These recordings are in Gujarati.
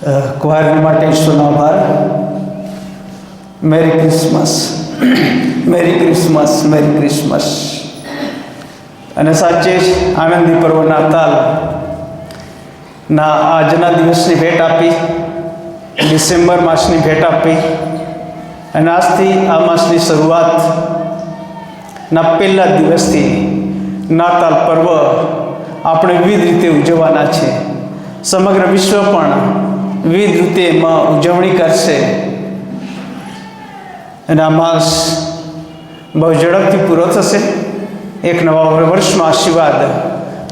ક્વાયર માટે ઈશ્વરનો આભાર. Merry Christmas, merry Christmas, merry Christmas. અને સાચે જ આનંદી પર્વ નાતાલના આજના દિવસની ભેટ આપી, ડિસેમ્બર માસની ભેટ આપી, અને આજથી આ માસની શરૂઆતના પહેલા દિવસથી નાતાલ પર્વ આપણે વિવિધ રીતે ઉજવવાના છે. સમગ્ર વિશ્વ પણ વિવિધ રીતે એમાં ઉજવણી કરશે અને આ માસ બહુ ઝડપથી પૂરો થશે. એક નવા વર્ષનો આશીર્વાદ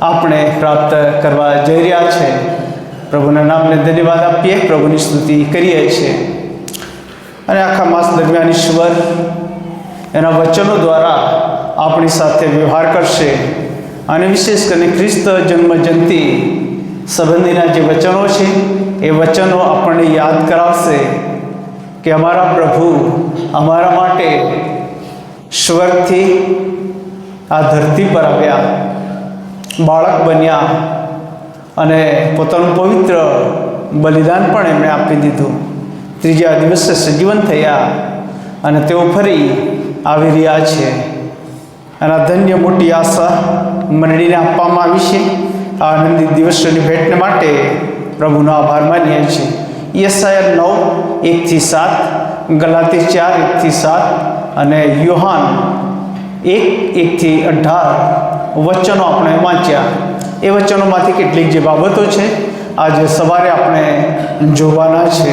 આપણે પ્રાપ્ત કરવા જઈ રહ્યા છે. પ્રભુના નામને ધન્યવાદ આપીએ, પ્રભુની સ્તુતિ કરીએ છીએ. અને આખા માસ દરમિયાન ઈશ્વર એના વચનો દ્વારા આપણી સાથે વ્યવહાર કરશે. અને વિશેષ કરીને ખ્રિસ્ત જન્મ જયંતિ સંબંધીના જે વચનો છે એ વચનો આપણને યાદ કરાવશે કે અમારા પ્રભુ અમારા માટે સ્વર્ગથી આ ધરતી પર આવ્યા, બાળક બન્યા અને પોતાનું પવિત્ર બલિદાન પણ એમણે આપી દીધું. ત્રીજા દિવસે સજીવન થયા અને તેઓ ફરી આવી રહ્યા છે. અને આ ધન્ય મોટી આશા મંડળીને આપવામાં આવી છે. આ આનંદિત દિવસોની ભેટને માટે પ્રભુનો આભાર માનીએ છીએ. યશાયા 9:1-7, ગલાતી 4:1-7 અને યોહાન 1:1-18 વચનો આપણે વાંચ્યા. એ વચનોમાંથી કેટલીક જે બાબતો છે આજે સવારે આપણે જોવાના છે.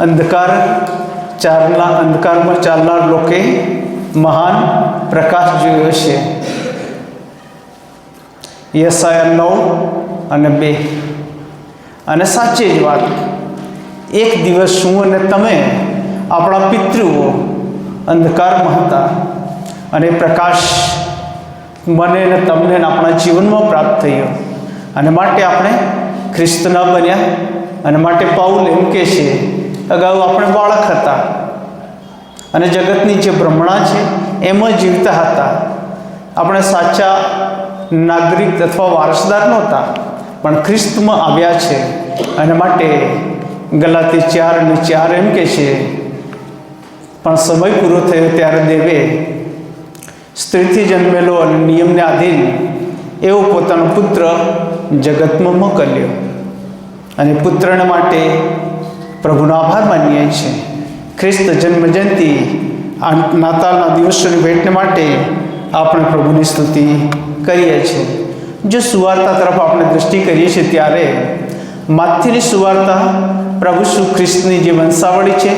અંધકારમાં ચાલનાર લોકે મહાન પ્રકાશ જોયો છે. યશાયા 9:2. અને સાચી જ વાત, એક દિવસ હું અને તમે આપણા પિતૃઓ અંધકારમાં હતા અને પ્રકાશ મને ને તમને આપણા જીવનમાં પ્રાપ્ત થયો. અને માટે આપણે ખ્રિસ્તના બન્યા. અને માટે પાઉલ એમ કહે છે, અગાઉ આપણે બાળક હતા અને જગતની જે ભ્રમણા છે એમાં જીવતા હતા. આપણે સાચા નાગરિક અથવા વારસદાર નહોતા, પણ ખ્રિસ્તમાં આવ્યા છે. અને માટે ગલાતી 4:4 એમ કહે છે, પણ સમય પૂરો થયો ત્યારે દેવે સ્ત્રીથી જન્મેલો અને નિયમને આધીન એવો પોતાનો પુત્ર જગતમાં મોકલ્યો. અને પુત્રને માટે પ્રભુનો આભાર માનીએ છીએ. ખ્રિસ્ત જન્મ જયંતિ નાતાલના દિવસોની ભેટને માટે આપણે પ્રભુની સ્તુતિ કરીએ છીએ. જો સુવાર્તા તરફ આપણે દૃષ્ટિ કરીએ છીએ ત્યારે માથીની સુવાર્તા પ્રભુ શ્રી ખ્રિસ્તની જે વંશાવળી છે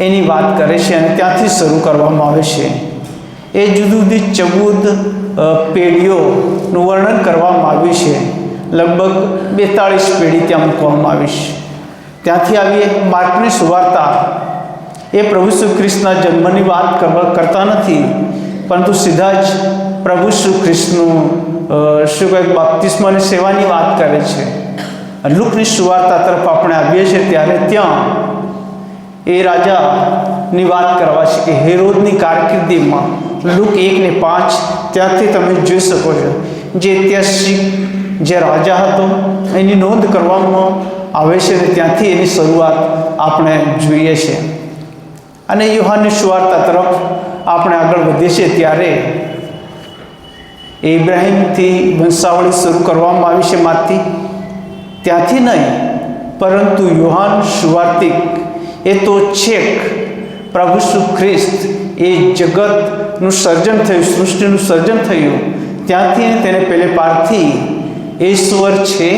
એની વાત કરે છે અને ત્યાંથી શરૂ કરવામાં આવે છે. એ જુદી જુદી 14 પેઢીઓનું વર્ણન કરવામાં આવ્યું છે. લગભગ 42 પેઢી ત્યાં મૂકવામાં આવી છે. ત્યાંથી આવીએ માર્કની સુવાર્તા, એ પ્રભુ શ્રી ખ્રિસ્તના જન્મની વાત કરતા નથી, પરંતુ સીધા જ પ્રભુ શ્રી ખ્રિસ્તનું શું કહે બાપ્તિસ્માની સેવાની વાત કરે છે. લૂકની સુવાર્તા તરફ આપણે આવીએ છીએ ત્યારે ત્યાં એ રાજાની વાત કરવા છે કે હેરોદની કારકિર્દીમાં લૂક 1:5 ત્યાંથી તમે જોઈ શકો છો. જે ઐતિહાસિક જે રાજા હતો એની નોંધ કરવામાં આવે છે અને ત્યાંથી એની શરૂઆત આપણે જોઈએ છીએ. અને યોહાનની સુવાર્તા તરફ આપણે આગળ વધીએ છીએ ત્યારે ઇબ્રાહીમથી વંશાવળી શરૂ કરવામાં આવી છે માથી. ત્યાંથી નહીં, પરંતુ યોહાન સુવાર્તિક એ તો છેક પ્રભુ શ્રી ખ્રિસ્ત એ જગતનું સર્જન થયું, સૃષ્ટિનું સર્જન થયું ત્યાંથી તેને પહેલે પારથી ઈશ્વર છે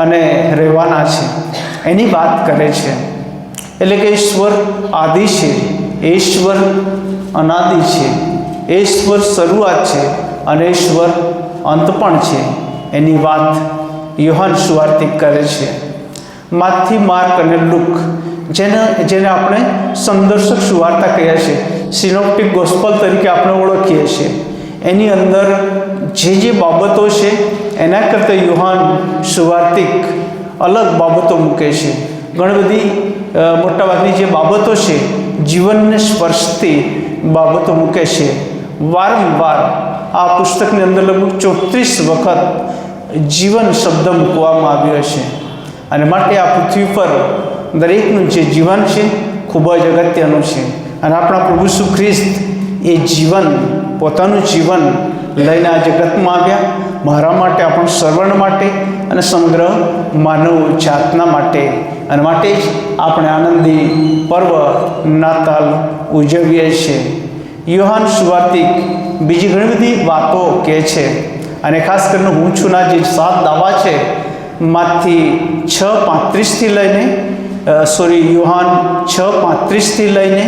અને રહેવાના છે એની વાત કરે છે. એટલે કે ઈશ્વર આદિ છે, ઈશ્વર અનાદિ છે, ઈશ્વર શરૂઆત છે અને ઈશ્વર અંત પણ છે એની વાત યોહાન સુવાર્તિક કરે છે. માથી, માર્ક અને લુક જેને આપણે સંદર્શક સુવાર્તા કહીએ છીએ, સિનોપ્ટિક ગોસ્પલ તરીકે આપણે ઓળખીએ છીએ, એની અંદર જે બાબતો છે એના કરતાં યોહાન સુવાર્તિક અલગ બાબતો મૂકે છે. ઘણી બધી મોટાભાગની જે બાબતો છે જીવનને સ્પર્શતી બાબતો મૂકે છે. વારંવાર આ પુસ્તકની અંદર લગભગ 34 વખત જીવન શબ્દ મૂકવામાં આવ્યો છે. અને માટે આ પૃથ્વી પર દરેકનું જે જીવન છે ખૂબ જ અગત્યનું છે. અને આપણા પ્રભુ ઈસુ ખ્રિસ્ત એ જીવન, પોતાનું જીવન લઈને આ જગતમાં આવ્યા, મારા માટે, આપણા સર્વણ માટે અને સમગ્ર માનવ જાતના માટે. અને માટે જ આપણે આનંદી પર્વ નાતાલ ઉજવીએ છીએ. યોહાન સુવાર્તિક બીજી ઘણી બધી વાતો કહે છે. અને ખાસ કરીને હું છુંના જે 7 દાવા છે માંથી 6:35થી લઈને યોહાન 6:35થી લઈને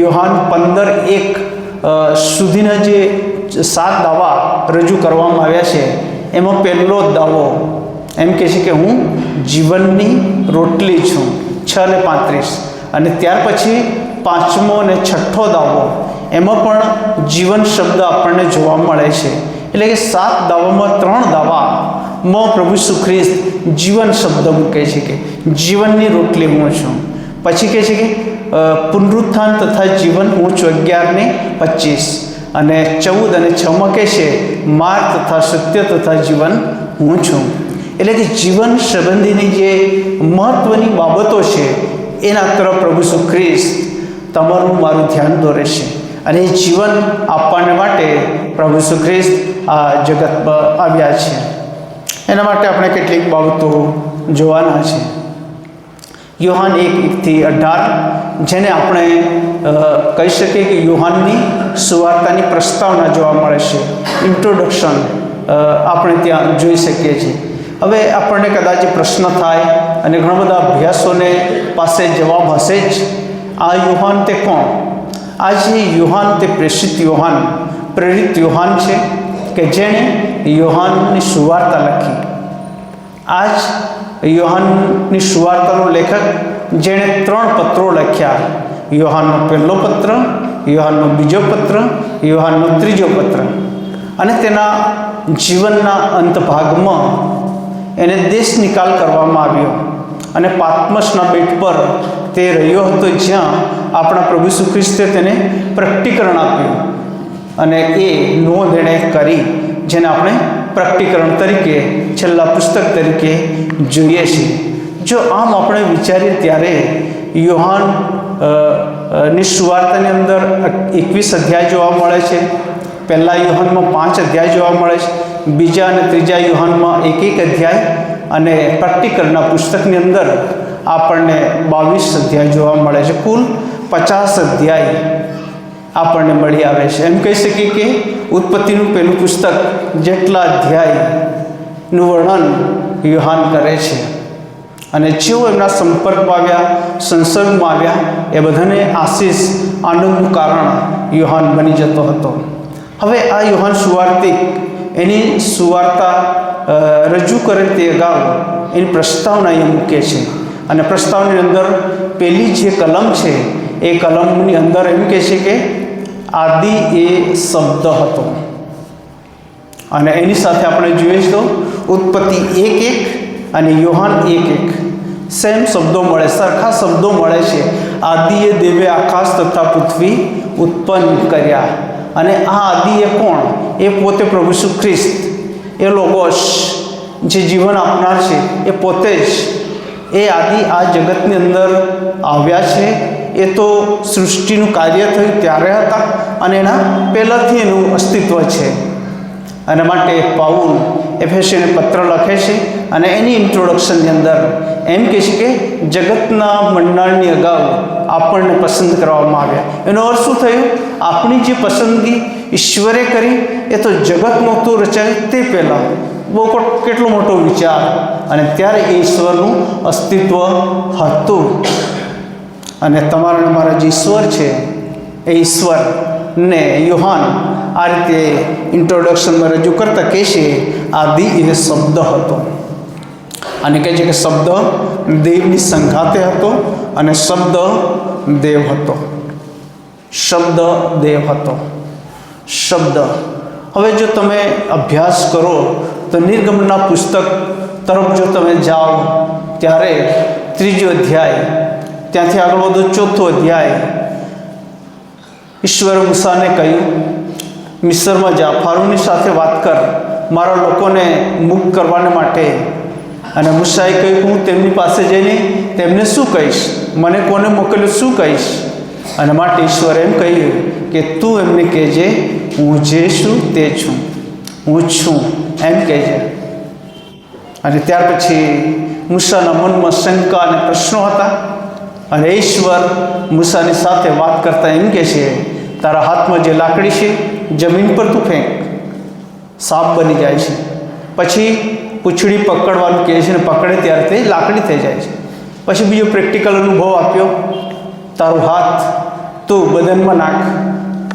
યોહાન 15:1 સુધીના જે 7 દાવા રજૂ કરવામાં આવ્યા છે, એમાં પહેલો દાવો એમ કહે છે કે હું જીવનની રોટલી છું, 6:35. અને ત્યાર પછી 5મો અને 6ઠ્ઠો દાવો, એમાં પણ જીવન શબ્દ આપણને જોવા મળે છે. એટલે કે 7 દાવામાં 3 દાવામાં પ્રભુ ઈસુ ખ્રિસ્ત જીવન શબ્દ મૂકે છે કે જીવનની રોટલી હું છું. પછી કહે છે કે પુનરુત્થાન તથા જીવન હું છું, 11:25. અને 14 અને 6માં કહે છે માર્ગ તથા સત્ય તથા જીવન હું છું. એટલે કે જીવન સંબંધીની જે મહત્ત્વની બાબતો છે એના તરફ પ્રભુ ઈસુ ખ્રિસ્ત તમારું મારું ધ્યાન દોરે છે. અને એ જીવન આપવાને માટે પ્રભુ ઈસુ ખ્રિસ્ત આ જગતમાં આવ્યા છે. એના માટે આપણે કેટલીક બાબતો જોવાના છે. યોહાન 1:1-18, જેને આપણે કહી શકીએ કે યોહાનની સુવાર્તાની પ્રસ્તાવના જોવા મળે છે, ઇન્ટ્રોડક્શન આપણે ત્યાં જોઈ શકીએ છીએ. હવે આપણને કદાચ પ્રશ્ન થાય અને ઘણા બધા અભ્યાસોને પાસે જવાબ હશે જ, આ યોહાન તે કોણ? આ જે યોહાન તે પ્રેરિત યોહાન છે કે જેણે યોહાનની સુવાર્તા લખી. આ જ યોહાનની સુવાર્તાનો લેખક જેણે 3 પત્રો લખ્યા: યોહાનનો પહેલો પત્ર, યોહાનનો બીજો પત્ર, યોહાનનો ત્રીજો પત્ર. અને તેના જીવનના અંત ભાગમાં એને દેશ નિકાલ કરવામાં આવ્યો અને પાત્મસના બેટ પર તે રહ્યો હતો, જ્યાં આપણા પ્રભુ ઈસુ ખ્રિસ્તે તેને પ્રકટીકરણ આપ્યું. અને એ નોંધ એણે કરી, જેને આપણે પ્રકટીકરણ તરીકે, છેલ્લા પુસ્તક તરીકે જોઈએ છીએ. જો આમ આપણે વિચારીએ ત્યારે યોહાન ની સુવાર્તાની અંદર 21 અધ્યાય જોવા મળે છે. પહેલા યોહાનમાં 5 અધ્યાય જોવા મળે છે, બીજા અને ત્રીજા યોહાનમાં 1 અધ્યાય, અને પ્રકટીકરણના પુસ્તકની અંદર આપણને 22 અધ્યાય જોવા મળે છે. કુલ 50 અધ્યાય આપણને મળી આવે છે. એમ કહી શકીએ કે ઉત્પત્તિનું પહેલું પુસ્તક જેટલા અધ્યાયનું વર્ણન યોહાન કરે છે. અને જેઓ એમના સંપર્કમાં આવ્યા, સંસર્ગમાં આવ્યા, એ બધાને આશીષ, આનંદનું કારણ યોહાન બની જતો હતો. હવે આ યોહાન સુવાર્તિક એની સુવાર્તા રજૂ કરે તે અગાઉ એની પ્રસ્તાવના એ મૂકે છે. અને પ્રસ્તાવની અંદર પહેલી જે કલમ છે એ કલમની અંદર એમ કહે છે કે આદિ એ શબ્દ હતો. અને એની સાથે આપણે જોઈએ તો ઉત્પત્તિ 1:1 અને યોહાન 1:1 સેમ શબ્દો મળે, સરખા શબ્દો મળે છે. આદિએ દેવે આકાશ તથા પૃથ્વી ઉત્પન્ન કર્યા. અને આ આદિ એ કોણ? એ પોતે પ્રભુ ઈસુ ખ્રિસ્ત, એ લોગોસ, જે જીવન આપનાર છે, એ પોતે જ એ આદિ આ જગતની અંદર આવ્યા છે. એ તો સૃષ્ટિનું કાર્ય થયું ત્યારે હતા અને એના પહેલાંથી એનું અસ્તિત્વ છે. અને માટે પાઉલ એફેસીને પત્ર લખે છે અને એની ઇન્ટ્રોડક્શનની અંદર એમ કહે છે કે જગતના મંડાણની અગાઉ આપણને પસંદ કરવામાં આવ્યા. એનો અર્થ શું થયું? આપણી જે પસંદગી ઈશ્વરે કરી એ તો જગત નહોતું રચાયું તે પહેલાં. બહુ કેટલો મોટો વિચાર! અને ત્યારે એ ઈશ્વરનું અસ્તિત્વ હતું. અને તમારા મારા જે ઈશ્વર છે એ ઈશ્વરને યોહાન આ રીતે ઇન્ટ્રોડક્શનમાં રજૂ કરતા કહે છે આદિ એ શબ્દ હતો. અને કહે છે કે શબ્દ દેવની સંગાથે હતો અને શબ્દ દેવ હતો. શબ્દ દેવ હતો. શબ્દ. હવે જો તમે અભ્યાસ કરો તો નિર્ગમનના પુસ્તક તરફ જો તમે જાઓ ત્યારે 3જો અધ્યાય, ત્યાંથી આગળ વધો 4થો અધ્યાય. ઈશ્વરે મૂસાને કહ્યું મિસ્રમાં જા, ફારૂની સાથે વાત કર મારા લોકોને મુક્ત કરવાને માટે. અને મૂસાએ કહ્યું હું તેમની પાસે જઈને તેમને શું કહીશ? મને કોને મોકલ્યો શું કહીશ? અને માટે ઈશ્વરે એમ કહ્યું કે તું એમને કહેજે હું જે છું તે છું, હું છું એમ કહેજે. અને ત્યાર પછી મૂસાના મનમાં શંકા અને પ્રશ્નો હતા. અને ઈશ્વર મૂસાની સાથે વાત કરતા એમ કહે છે, તારા હાથમાં જે લાકડી છે જમીન પર તું ફેંક, સાપ બની જાય છે. પછી પૂંછડી પકડવાનું કહે છે, ને પકડે ત્યારે તે લાકડી થઈ જાય છે. પછી બીજો પ્રેક્ટિકલ અનુભવ આપ્યો, તારો હાથ તું બદનમાં નાખ,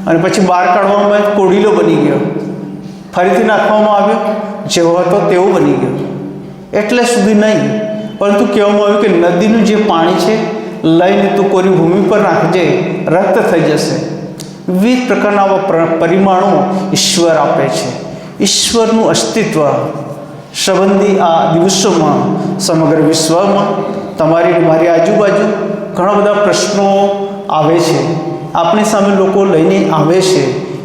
અને પછી બહાર કાઢવામાં કોડીલો બની ગયો. ફરીથી નાખવામાં આવ્યો, જેવો હતો તેવો બની ગયો. એટલે સુધી નહીં, પરંતુ કહેવામાં આવ્યું કે નદીનું જે પાણી છે લઈને તું કોરી ભૂમિ પર નાખજે, રક્ત થઈ જશે. વિવિધ પ્રકારના આવા પરિમાણો ઈશ્વર આપે છે. ઈશ્વરનું અસ્તિત્વ સંબંધી આ દિવસોમાં સમગ્ર વિશ્વમાં તમારી મારી આજુબાજુ ઘણા બધા પ્રશ્નો આવે છે. આપણી સામે લોકો લઈને આવે છે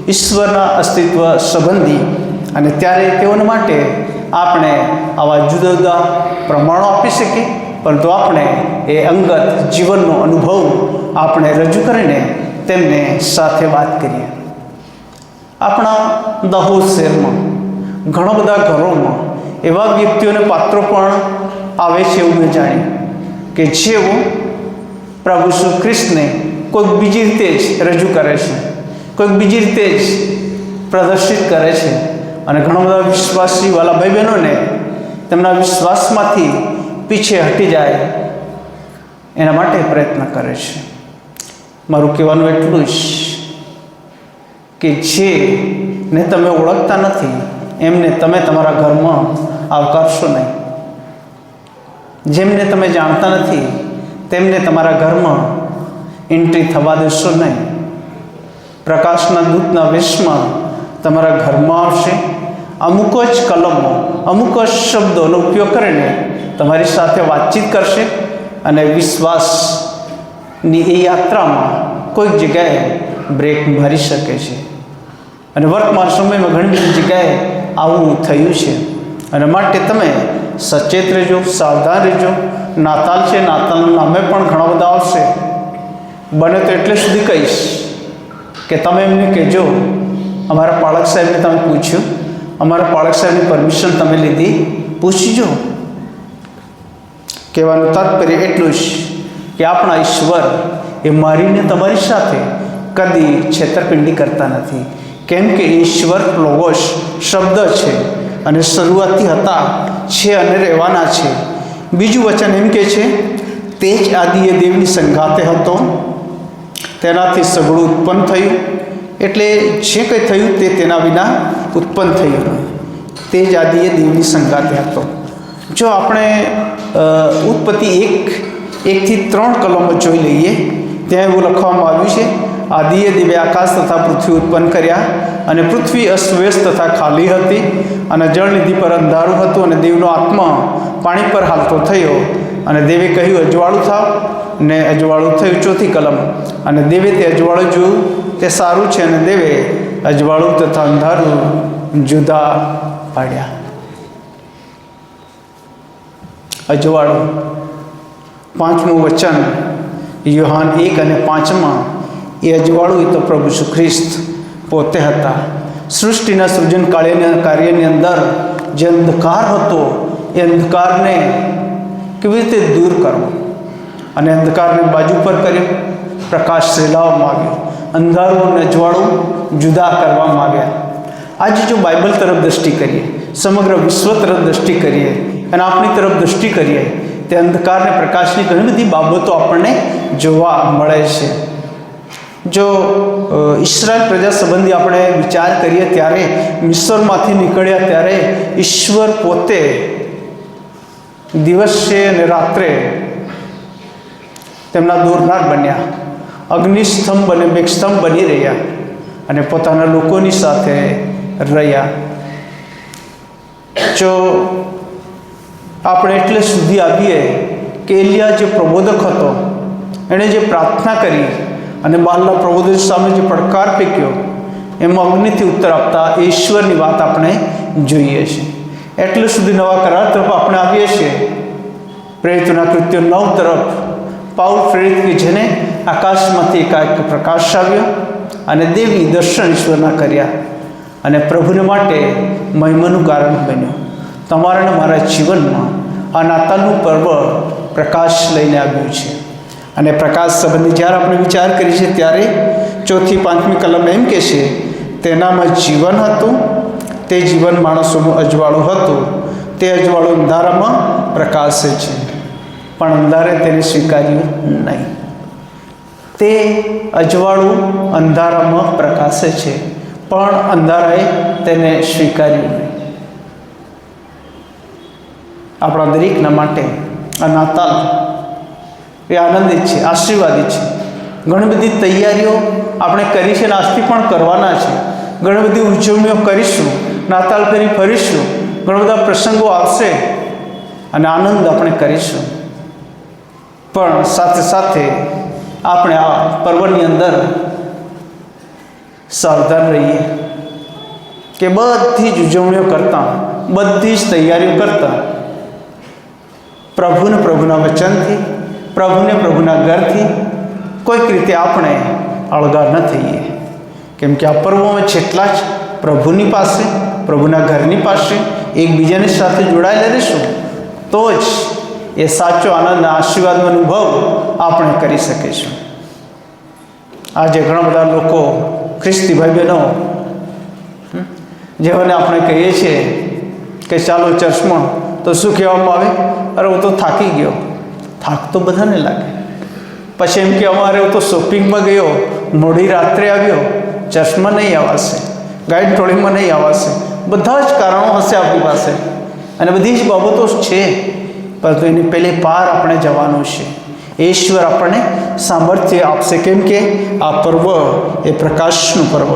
ઈશ્વરના અસ્તિત્વ સંબંધી. અને ત્યારે તેઓને માટે આપણે આવા જુદા જુદા પ્રમાણો આપી શકીએ, પરંતુ આપણે એ અંગત જીવનનો અનુભવ આપણે રજૂ કરીને તેમને સાથે વાત કરીએ. આપણા દાહોદ શહેરમાં ઘણા બધા ઘરોમાં એવા વ્યક્તિઓને પાત્રો પણ આવે છે એવું મેં જાણ્યું કે જેઓ પ્રભુ શ્રી કૃષ્ણને કોઈક બીજી રીતે જ રજૂ કરે છે, કોઈક બીજી રીતે જ પ્રદર્શિત કરે છે. અને ઘણા બધા વિશ્વાસી વાલા ભાઈ બહેનોને તેમના વિશ્વાસમાંથી પીછે હટી જાય એના માટે પ્રયત્ન કરે છે. મારું કહેવાનું એટલું જ કે જેને તમે ઓળખતા નથી એમને તમે તમારા ઘરમાં આવકારશો નહીં. જેમને તમે જાણતા નથી તેમને તમારા ઘરમાં એન્ટ્રી થવા દેશો નહીં. પ્રકાશના દૂતના વેશમાં તમારા ઘરમાં આવશે, અમુક જ કલમો, અમુક જ શબ્દોનો ઉપયોગ કરીને તમારી સાથે વાતચીત કરશે. અને વિશ્વાસની એ યાત્રામાં કોઈક જગ્યાએ બ્રેક મારી શકે છે. અને વર્તમાન સમયમાં ઘણી બધી જગ્યાએ આવું થયું છે. અને માટે તમે સચેત રહેજો, સાવધાન રહેજો. નાતાલ છે, નાતાલના નામે પણ ઘણા બધા આવશે. બને તો એટલે સુધી કહીશ કે તમે એમને કહેજો, અમારા પાળક સાહેબને તમે પૂછ્યું, અમારા પાળક સાહેબની પરમિશન તમે લીધી, પૂછજો. કહેવાનું તાત્પર્ય એટલું જ કે આપણા ઈશ્વર એ મારીને તમારી સાથે કદી છેતરપિંડી કરતા નથી. કેમ કે ઈશ્વર લોગોસ શબ્દ છે અને શરૂઆતથી હતા, છે અને રહેવાના છે. બીજું વચન એમ કહે છે, તે જ આદિએ દેવની સંગાતે હતો, તેનાથી સગળું ઉત્પન્ન થયું. એટલે જે કંઈ થયું તે તેના વિના ઉત્પન્ન થયું. તે જ આદિએ દેવની સંગાતે હતો. જો આપણે ઉત્પત્તિ 1-3 કલમો જોઈ લઈએ, ત્યાં એવું લખવામાં આવ્યું છે, આદિએ દેવે આકાશ તથા પૃથ્વી ઉત્પન્ન કર્યા, અને પૃથ્વી અસ્તવ્યસ્ત તથા ખાલી હતી, અને જળનિધિ પર અંધારું હતું, અને દેવનો આત્મા પાણી પર હાલતો થયો. અને દેવે કહ્યું અજવાળું થાવ, ને અજવાળું થયું. 4 કલમ. અને દેવે તે અજવાળું જોયું, તે સારું છે, અને દેવે અજવાળું તથા અંધારું જુદા પાડ્યા. અજવાળું 5મું વચન યોહાન 1 અને 5માં એ અજવાળું એ તો પ્રભુ શ્રી ખ્રિસ્ત પોતે હતા. સૃષ્ટિના સૃજન કાર્યની અંદર જે અંધકાર હતો એ અંધકારને કેવી રીતે દૂર કરવો, અને અંધકારને બાજુ પર કર્યો, પ્રકાશ ફેલાવવામાં આવ્યો, અંધારું અને અજવાળું જુદા કરવામાં આવ્યા. આજે જો બાઇબલ તરફ દૃષ્ટિ કરીએ, સમગ્ર વિશ્વ તરફ દૃષ્ટિ કરીએ અને આપણી તરફ દૃષ્ટિ કરીએ, તે અંધકાર અને પ્રકાશની ઘણી બધી બાબતો આપણને જોવા મળે છે. જો ઈસ્રાયેલ પ્રજા સંબંધી આપણે વિચાર કરીએ ત્યારે મિસ્રમાંથી નીકળ્યા ત્યારે ઈશ્વર પોતે દિવસે અને રાત્રે તેમના દોરનાર બન્યા, અગ્નિસ્તંભ અને મેઘસ્તંભ બની રહ્યા અને પોતાના લોકોની સાથે રહ્યા. જો આપણે એટલે સુધી આવીએ કે એલિયા જે પ્રબોધક હતો, એણે જે પ્રાર્થના કરી અને બાલના પ્રબોધક સામે જે પડકાર ફેંક્યો, એમાં અગ્નિથી ઉત્તર આપતા ઈશ્વરની વાત આપણે જોઈએ છીએ. એટલે સુધી નવા કરાર તરફ આપણે આવીએ છીએ. પ્રેરિતોના કૃત્યો 9 તરફ પાઉલ પ્રેરિત કે જેને આકાશમાંથી એકાએક પ્રકાશ આવ્યો અને દેવી દર્શન ઈશ્વરના કર્યા અને પ્રભુને માટે મહિમાનું કારણ બન્યો. તમારા અને મારા જીવનમાં આ નાતાલનું પર્વ પ્રકાશ લઈને આવ્યું છે. અને પ્રકાશ સંબંધી જ્યારે આપણે વિચાર કરીએ છીએ ત્યારે 4થી 5મી કલમ એમ કહે છે, તેનામાં જીવન હતું, તે જીવન માણસોનું અજવાળું હતું, તે અજવાળું અંધારામાં પ્રકાશે છે, પણ અંધારે તેને સ્વીકાર્યું નહીં. તે અજવાળું અંધારામાં પ્રકાશે છે, પણ અંધારાએ તેને સ્વીકાર્યું નહીં. આપણા દરેકના માટે આ નાતાલ એ આનંદિત છે, આશીર્વાદિત છે. ઘણી બધી તૈયારીઓ આપણે કરી છે અને આજથી પણ કરવાના છે. ઘણી બધી ઉજવણીઓ કરીશું, નાતાલ ફેરી ફરીશું, ઘણા બધા પ્રસંગો આવશે અને આનંદ આપણે કરીશું. પણ સાથે સાથે આપણે આ પર્વની અંદર સાવધાન રહીએ કે બધી જ ઉજવણીઓ કરતાં, બધી જ તૈયારીઓ કરતાં પ્રભુને પ્રભુના વચનથી, પ્રભુને પ્રભુના ઘરથી કોઈક રીતે આપણે અળગા ન થઈએ. કેમ કે આ પર્વોમાં જેટલા જ પ્રભુની પાસે, પ્રભુના ઘરની પાસે એકબીજાની સાથે જોડાયેલા રહીશું તો જ એ સાચો આનંદ, આશીર્વાદનો અનુભવ આપણે કરી શકીશું. આજે ઘણા બધા લોકો ખ્રિસ્તી ભાઈ બહેનો જેઓને આપણે કહીએ છીએ કે ચાલો ચર્ચમાં, તો શું કહેવામાં આવે? અરે હું તો થાકી ગયો. થાક તો બધાને લાગે. પછી એમ કે અમારે હું તો શોપિંગમાં ગયો, મોડી રાત્રે આવ્યો, ચર્ચમાં નહીં આવાશે, ગાઈડ ટોળીમાં નહીં આવાશે. બધા જ કારણો હશે આપણી પાસે અને બધી જ બાબતો છે, પરંતુ એની પહેલે પાર આપણે જવાનું છે. ઈશ્વર આપણને સામર્થ્ય આપશે. કેમ કે આ પર્વ એ પ્રકાશનું પર્વ,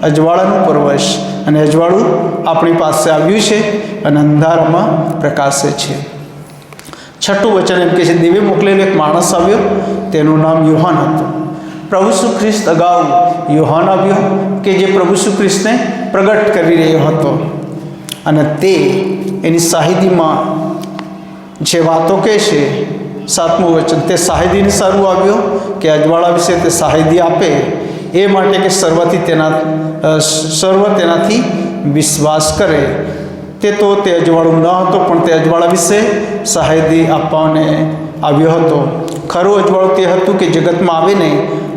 અજવાળાનું પર્વ છે અને અજવાળું આપણી પાસે આવ્યું છે અને અંધારામાં પ્રકાશે છે. 6મું વચન એમ કહે છે, દેવે મોકલેલો એક માણસ આવ્યો, તેનું નામ યોહાન હતું. પ્રભુ ઈસુ ખ્રિસ્ત અગાઉ યોહાન આવ્યો કે જે પ્રભુ ઈસુ ખ્રિસ્તને પ્રગટ કરી રહ્યો હતો અને તે એની સાહિદીમાં જે વાતો કહે છે, 7મું વચન, તે સાહિદીને સારું આવ્યો કે અજવાળા વિશે તે સાહિદી આપે, એ માટે કે સર્વ તેનાથી વિશ્વાસ કરે. તે તો તે અજવાળું ન હતો, પણ તે અજવાળા વિશે સાહિદી આપવાને આવ્યો હતો. ખરું અજવાળું તે હતું કે જગતમાં આવીને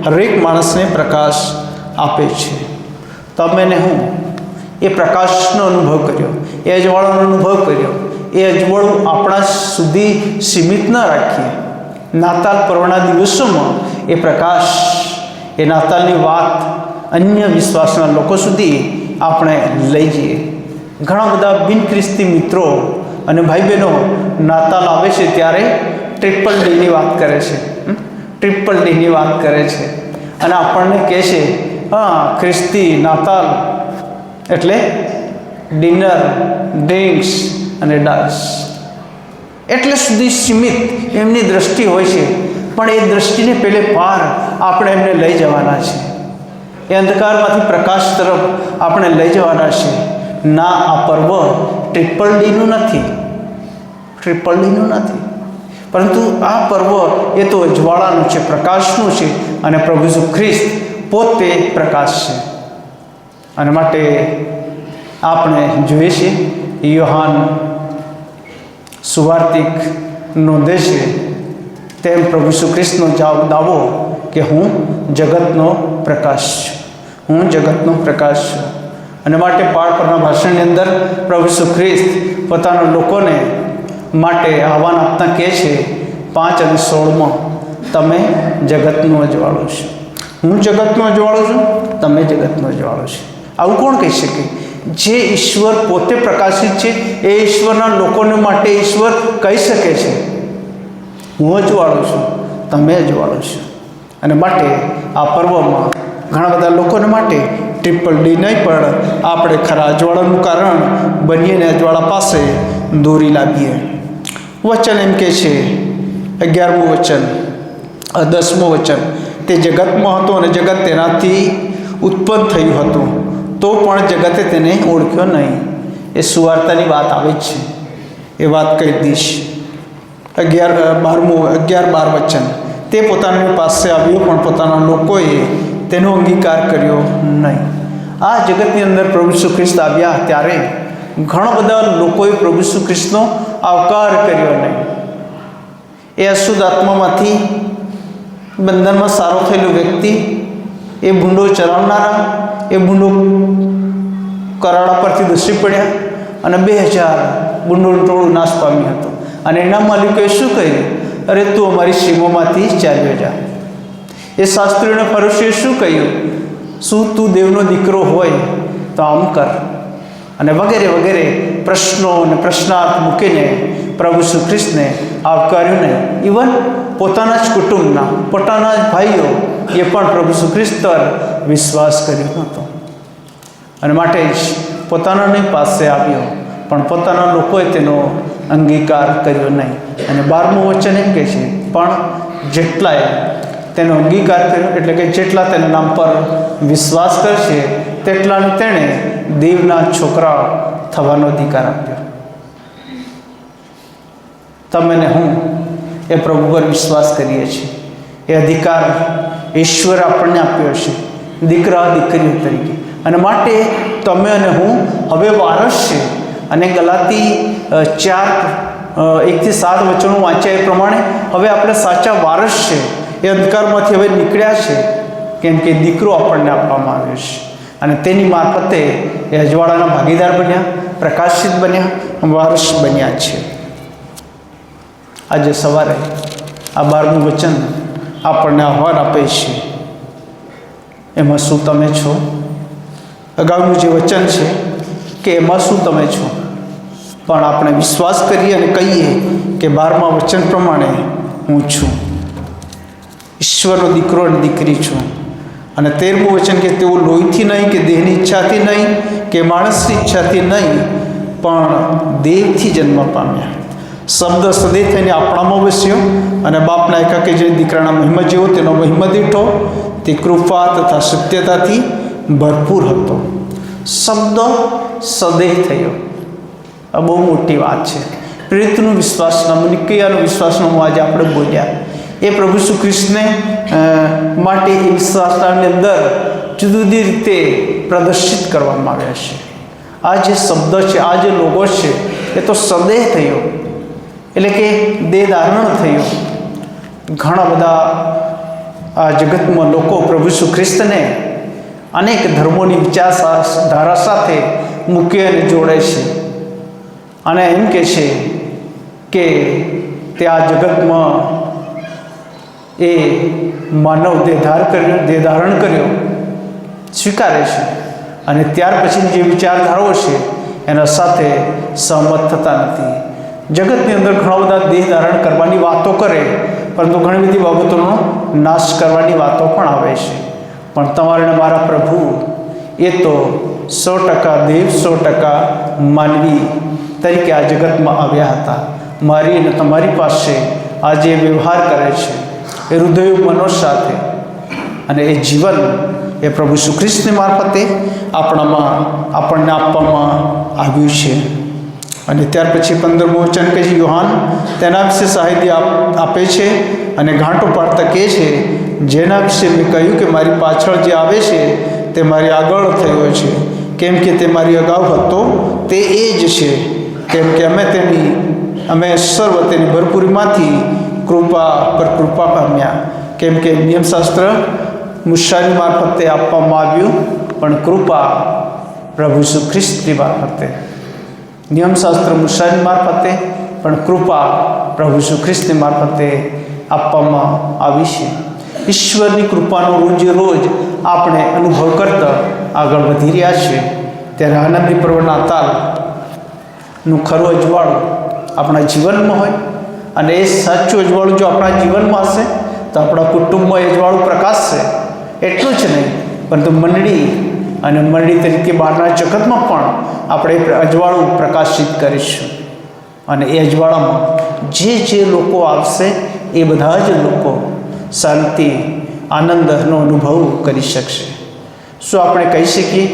હરેક માણસને પ્રકાશ આપે છે. તમે ને હું એ પ્રકાશનો અનુભવ કર્યો, એ અજવાળાનો અનુભવ કર્યો. એ અજવાળું આપણા સુધી સીમિત ન રાખીએ. નાતાલ પર્વના દિવસોમાં એ પ્રકાશ, એ નાતાલની વાત અન્ય વિશ્વાસના લોકો સુધી આપણે લઈ જઈએ. ઘણા બધા બિન ખ્રિસ્તી મિત્રો અને ભાઈ બહેનો નાતાલ આવે છે ત્યારે ટ્રિપલ ડીની વાત કરે છે, ટ્રિપલ ડીની વાત કરે છે અને આપણને કહે છે, હા, ખ્રિસ્તી નાતાલ એટલે ડિનર, ડ્રિંક્સ અને ડાન્સ. એટલે સુધી સીમિત એમની દ્રષ્ટિ હોય છે, પણ એ દ્રષ્ટિને પહેલે પાર આપણે એમને લઈ જવાના છે. એ અંધકારમાંથી પ્રકાશ તરફ આપણે લઈ જવાના છે. ના, આ પર્વ ટ્રિપલ ડીનું નથી, ટ્રિપલ ડીનું નથી, પરંતુ આ પર્વ એ તો અજવાળાનું છે, પ્રકાશનું છે અને પ્રભુ ઈસુ ખ્રિસ્ત પોતે પ્રકાશ છે. અને માટે આપણે જોઈએ છીએ યોહાન સુવાર્તિક નોંધે છે તેમ પ્રભુ ઈસુ ખ્રિસ્તનો દાવો કે હું જગતનો પ્રકાશ છું, હું જગતનો પ્રકાશ છું. અને માટે પાળ પરના ભાષણની અંદર પ્રભુ ઈસુ ખ્રિસ્ત પોતાના લોકોને માટે આહ્વાન આપતા કહે છે 5 અને 16માં, તમે જગતનું અજવાળું છો. હું જગતનું અજવાળું છું, તમે જગતનું અજવાળું છો. આવું કોણ કહી શકે? જે ઈશ્વર પોતે પ્રકાશિત છે એ ઈશ્વરના લોકોને માટે ઈશ્વર કહી શકે છે, હું અજવાળું છું, તમે અજવાળું છો. અને માટે આ પર્વમાં ઘણા બધા લોકોને માટે ટ્રિપલ ડી નહીં, પણ આપણે ખરા અજવાળાનું કારણ બનીએ ને અજવાળા પાસે દોરી લાવીએ. વચન એમ કહે છે, 11મું વચન, 10મું વચન, તે જગતમાં હતો અને જગત તેનાથી ઉત્પન્ન થયું હતું, તો પણ જગતે તેને ઓળખ્યો નહીં. એ સુવાર્તાની વાત આવે જ છે. એ વાત કહી દઈશ. 11-12 વચન. તે પોતાની પાસે આવ્યો પણ પોતાના લોકોએ તેનો અંગીકાર કર્યો નહીં. આ જગતની અંદર પ્રભુ ઈસુ ખ્રિસ્ત આવ્યા ત્યારે ઘણા બધા લોકોએ પ્રભુ ઈસુ ખ્રિસ્તનો આવકાર કર્યો નહીં. એ અશુદ્ધ આત્મામાંથી બંધનમાં સારો થયેલો વ્યક્તિ, એ ભૂંડો ચલાવનારા, એ ભૂંડો કરાડા પરથી ધસી પડ્યા અને 2000 ભૂંડોનું ટોળું નાશ પામ્યું હતું. અને એના માલિકોએ શું કહ્યું? અરે તું અમારી સીમોમાંથી ચાલ્યો જા. એ શાસ્ત્રીઓને ફરીસીઓએ શું કહ્યું? શું તું દેવનો દીકરો હોય તો આમ કર. અને વગેરે વગેરે પ્રશ્નો અને પ્રશ્નાર્થ મૂકીને પ્રભુ ઈસુ ખ્રિસ્તને આવકાર્યું નહીં. ઇવન પોતાના જ કુટુંબના, પોતાના જ ભાઈઓ એ પણ પ્રભુ ઈસુ ખ્રિસ્ત પર વિશ્વાસ કર્યો નહોતો. અને માટે જ પોતાનાની પાસે આવ્યો પણ પોતાના લોકોએ તેનો અંગીકાર કર્યો નહીં. અને 12મું વચન એમ કહે છે, પણ જેટલાએ તેનો અંગીકાર કર્યો, એટલે કે જેટલા તેના નામ પર વિશ્વાસ કરશે તેટલાને તેણે દેવના છોકરા થવાનો અધિકાર આપ્યો. તમે ને હું એ પ્રભુ પર વિશ્વાસ કરીએ છીએ. એ અધિકાર ઈશ્વર આપણને આપ્યો છે દીકરા દીકરીઓ તરીકે. અને માટે તમે અને હું હવે વારસ છે. અને ગલાતી 4:1-7 વચનો વાંચ્યા એ પ્રમાણે હવે આપણે સાચા વારસ છે. એ અંધકારમાંથી હવે નીકળ્યા છે, કેમ કે દીકરો આપણને આપવામાં આવ્યો છે. અને તેની મારફતે એ અજવાળાના ભાગીદાર બન્યા, પ્રકાશિત બન્યા, વારસ બન્યા છે. આજે સવારે આ 12મું વચન આપણને આહ્વાન આપે છે. એમાં શું તમે છો? અગાઉનું જે વચન છે કે એમાં શું તમે છો, પણ આપણે વિશ્વાસ કરીએ અને કહીએ કે 12મા વચન પ્રમાણે હું છું, ઈશ્વરનો દીકરો અને દીકરી છું. અને 13મું વચન કે તેઓ લોહીથી નહીં, કે દેહની ઈચ્છાથી નહીં, કે માણસની ઈચ્છાથી નહીં, પણ દેવથી જન્મ પામ્યા. શબ્દ સદે થઈને આપણામાં વસ્યો અને બાપના એકાકી જે દીકરાના મહિમા જેવો તેનો મહિમા દીઠો, તે કૃપા તથા સત્યતાથી ભરપૂર હતો. શબ્દ સદેહ થયો. આ બહુ મોટી વાત છે. પ્રેરિતનું વિશ્વાસના, નિકૈયાનું વિશ્વાસનું આજે આપણે બોલ્યા. એ પ્રભુ ઈસુ ખ્રિસ્તને માટે એ વિશ્વાસની અંદર જુદી જુદી રીતે પ્રદર્શિત કરવામાં આવ્યા છે. આ જે શબ્દ છે, આ જે લોગો છે, એ તો સદેહ થયો, એટલે કે દેહ ધારણ થયું. ઘણા બધા આ જગતમાં લોકો પ્રભુ ઈસુ ખ્રિસ્તને અનેક ધર્મોની વિચારધારા સાથે મૂકી અને જોડે છે અને એમ કહે છે કે તે આ જગતમાં એ માનવ દેહ ધારણ કર્યો સ્વીકારે છે અને ત્યાર પછી જે વિચારધારાઓ છે એના સાથે સહમત થતા નથી. જગતની અંદર ઘણા બધા દેહ ધારણ કરવાની વાતો કરે, પરંતુ ઘણી બધી બાબતોનો નાશ કરવાની વાતો પણ આવે છે. પણ તમારે મારા પ્રભુ એ તો 100% દેવ 100% માનવી તરીકે આ જગતમાં આવ્યા હતા. મારી અને તમારી પાસે આજે વ્યવહાર કરે છે એ હૃદય મનો સાથે, અને એ જીવન એ પ્રભુ ઈસુ ખ્રિસ્તની મારફતે આપણને આપવામાં આવ્યું છે. અને ત્યાર પછી 15મું વચન કે યોહાન તેના વિશે સાહિત્ય આપે છે અને ઘાંટો પાડતા કહે છે, જેના વિશે મેં કહ્યું કે મારી પાછળ જે આવે છે તે મારી આગળ થયો છે, કેમ કે તે મારી અગાઉ હતો તે એ જ છે. કેમ કે અમે સર્વ તેની ભરપૂરીમાંથી કૃપા પર કૃપા પામ્યા. કેમ કે નિયમશાસ્ત્ર મૂસાની મારફતે આપવામાં આવ્યું, પણ કૃપા પ્રભુ ઈસુ ખ્રિસ્તની મારફતે. નિયમશાસ્ત્ર મૂસાની મારફતે, પણ કૃપા પ્રભુ ઈસુ ખ્રિસ્તની મારફતે આપવામાં આવી છે. ઈશ્વરની કૃપાનો રોજે રોજ આપણે અનુભવ કરતા આગળ વધી રહ્યા છીએ. ત્યારે આનંદી પર્વ નાતાલનું ખરું અજવાળું આપણા જીવનમાં હોય, અને એ સાચું અજવાળું જો આપણા જીવનમાં હશે તો આપણા કુટુંબમાં અજવાળું પ્રકાશશે. એટલું જ નહીં, પરંતુ મંડળી તરીકે બહારના જગતમાં પણ આપણે અજવાળું પ્રકાશિત કરીશું. અને એ અજવાળામાં જે લોકો આવશે એ બધા જ લોકો શાંતિ આનંદનો અનુભવ કરી શકશે. શું આપણે કહી શકીએ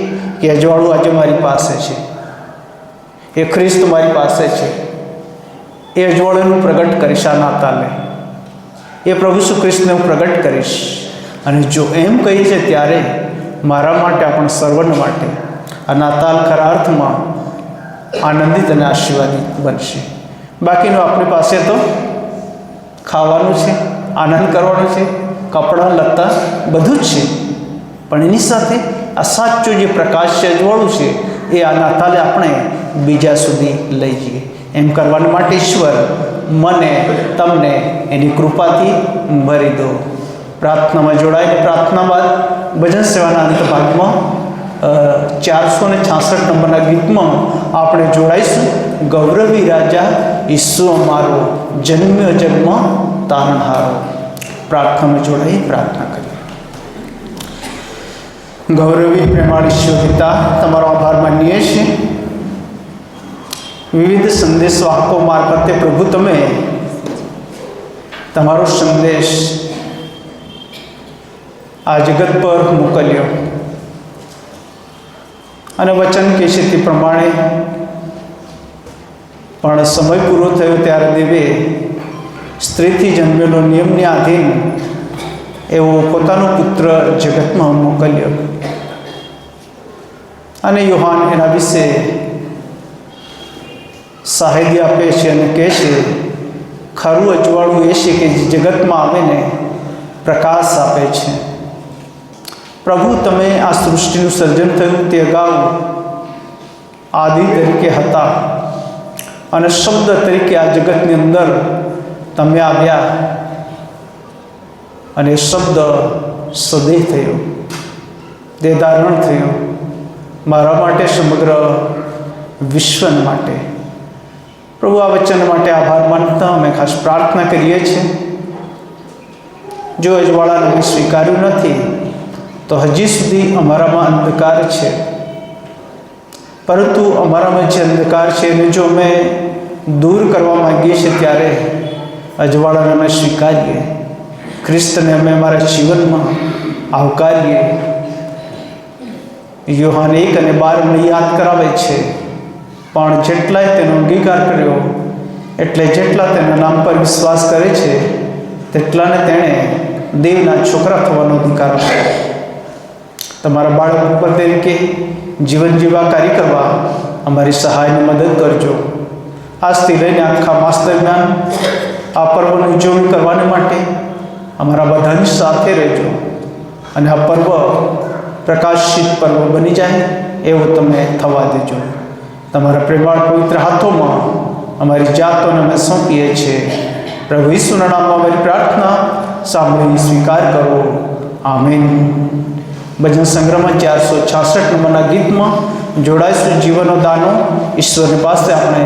કે અજવાળું આજે મારી પાસે છે, એ ખ્રિસ્ત મારી પાસે છે, એ અજવાળું પ્રગટ કરીશ આ નાતાલે, એ પ્રભુ ઈસુ ખ્રિસ્તને હું પ્રગટ કરીશ. અને જો એમ કહી છે ત્યારે મારા માટે, આપણા સર્વને માટે આ નાતાલ ખરા અર્થમાં આનંદિત અને આશીર્વાદિત બનશે. બાકીનું આપણી પાસે તો ખાવાનું છે, આનંદ કરવાનો છે, કપડાં લત્તા બધું જ છે, પણ એની સાથે આ સાચો જે પ્રકાશ છે, અજવાળું છે, એ આ નાતાલે આપણે બીજા સુધી લઈ જઈએ. એમ કરવા માટે ઈશ્વર મને તમને એની કૃપાથી ભરી દો. પ્રાર્થનામાં જોડાઈને પ્રાર્થના બાદ ભજન સેવાના અંત ભાગમાં 466 નંબરના ગીતમાં આપણે જોડાઈશું. ગૌરવી રાજા ઈસુ અમારો, જન્મ્યો જગમાં તારણહારો. પ્રાર્થનામાં જોડાઈ પ્રાર્થના કરીએ. ગૌરવી પ્રેમાળ ઈશ્વર પિતા, તમારો આભાર માનીએ છીએ. વિવિધ સંદેશવાહકો મારફતે પ્રભુ તમે તમારો સંદેશ આ જગત પર મોકલ્યો અને વચન કે છે તે પ્રમાણે પણ સમય પૂરો થયો ત્યારે દેવે સ્ત્રીથી જન્મેલો નિયમને આધીન એવો પોતાનો પુત્ર જગતમાં મોકલ્યો. અને યોહાન એના વિશે સાહિત્ય આપે છે અને કહે છે, ખરું અજવાળું એ છે કે જે જગતમાં આવે ને પ્રકાશ આપે છે. પ્રભુ, તમે આ સૃષ્ટિનું સર્જન થયું તે અગાઉ આદિ તરીકે હતા અને શબ્દ તરીકે આ જગતની અંદર તમે આવ્યા અને શબ્દ સદેહ થયો, દેહ ધારણ થયો મારા માટે, સમગ્ર વિશ્વ માટે. પ્રભુ, આ વચન માટે આભાર માનતા અમે ખાસ પ્રાર્થના કરીએ છીએ. જો અજવાળાને અમે સ્વીકાર્યું નથી તો હજી સુધી અમારામાં અંધકાર છે, પરંતુ અમારામાં જે અંધકાર છે એને જો અમે દૂર કરવા માગીએ છીએ ત્યારે અજવાળાને અમે સ્વીકારીએ, ખ્રિસ્તને અમે અમારા જીવનમાં આવકારીએ. યોહાન 1 અને 12 અમને યાદ કરાવે છે, પણ જેટલાએ તેનો અંગીકાર કર્યો એટલે જેટલા તેના નામ પર વિશ્વાસ કરે છે તેટલાને તેણે દેવના છોકરા થવાનો અધિકાર આપ્યો. તમારા બાળક ઉપર તરીકે જીવન જીવા કાર્ય કરવા અમારી સહાયની મદદ કરજો. આજથી લઈને આખા માસ દરમિયાન આ પર્વની ઉજવણી કરવાને માટે અમારા બધાની સાથે રહેજો અને આ પર્વ પ્રકાશિત પર્વ બની જાય એવું તમે થવા દેજો. તમારા પ્રેમાળ પવિત્ર હાથોમાં અમારી જાતોને અમે સોંપીએ છીએ. પ્રભુ ઈસુના નામમાં અમારી પ્રાર્થના સાંભળીને સ્વીકાર કરો. આમીન. ભજન સંગ્રહમાં 466 નંબરના ગીતમાં જોડાઈશું. જીવનો દાનો ઈશ્વરની પાસે આપણે